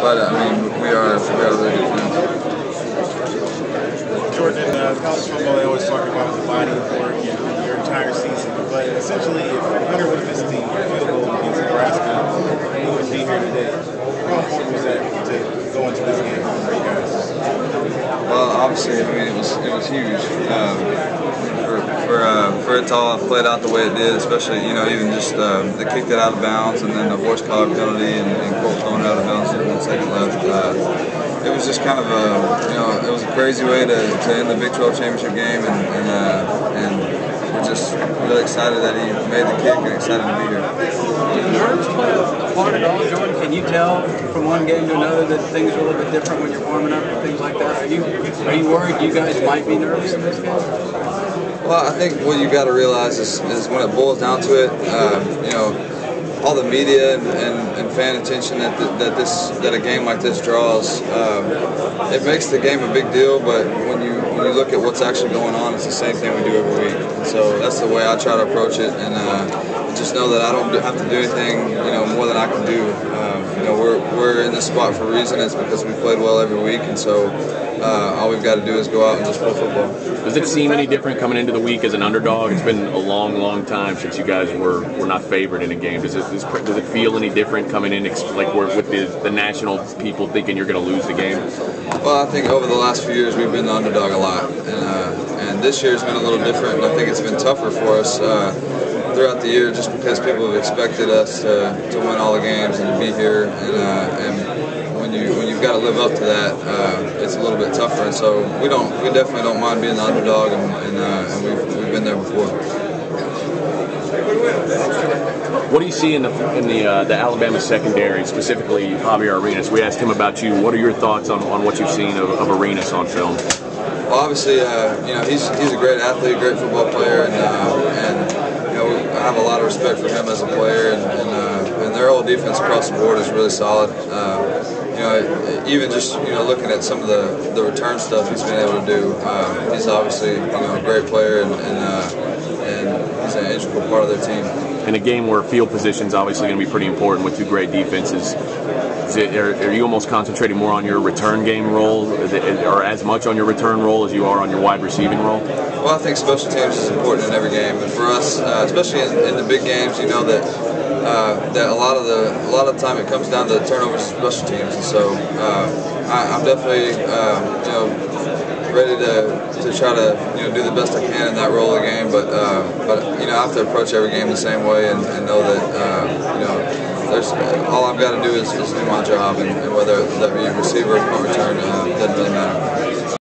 but I mean, we are a really good team. Jordan, college football, they always talk about the body of work and your entire season, but essentially, if Hunter would have missed the field goal against Nebraska, he wouldn't be here today. How important was that to go into this game for you guys? Well, obviously, I mean, it was huge. For it to all have played out the way it did, especially, you know, even just they kicked it out of bounds and then the horse collar penalty and Colt throwing it out of bounds with 1 second left. It was just kind of you know, it was a crazy way to end the Big 12 championship game, and we're just really excited that he made the kick and excited to be here. Do nerves play a part at all, Jordan? Can you tell from one game to another that things are a little bit different when you're warming up and things like that? Are you worried you guys might be nervous in this game? Well, I think what you got to realize is when it boils down to it, you know, all the media and fan attention that a game like this draws, it makes the game a big deal. But when you look at what's actually going on, it's the same thing we do every week. And so that's the way I try to approach it, and just know that I don't have to do anything, you know, more than I can do. You know, we're in this spot for a reason. It's because we played well every week, and so all we've got to do is go out and just play football. Does it seem any different coming into the week as an underdog? It's been a long time since you guys were not favored in a game. Does it feel any different coming in, like with the national people thinking you're going to lose the game? Well, I think over the last few years we've been the underdog a lot, and this year's been a little different. And I think it's been tougher for us throughout the year, just because people have expected us to win all the games and to be here, and when you've got to live up to that, it's a little bit tougher. And so we definitely don't mind being the underdog, and we've been there before. What do you see in the Alabama secondary, specifically Javier Arenas? We asked him about you. What are your thoughts on what you've seen of Arenas on film? Well, obviously, you know, he's a great athlete, great football player, and you know, I have a lot of respect for him as a player, and their whole defense across the board is really solid. You know, even just, you know, looking at some of the return stuff he's been able to do, he's obviously, you know, a great player, and he's an integral part of their team. In a game where field position is obviously going to be pretty important with two great defenses, are you almost concentrating more on your return game role, or as much on your return role as you are on your wide receiving role? Well, I think special teams is important in every game, and for us, especially in the big games, you know that a lot of the time it comes down to turnovers and special teams, and so I'm definitely you know, ready to try to, you know, do the best I can in that role of the game, but you know, I have to approach every game the same way and know that you know, all I've got to do is do my job, and whether that be receiver or punt return, doesn't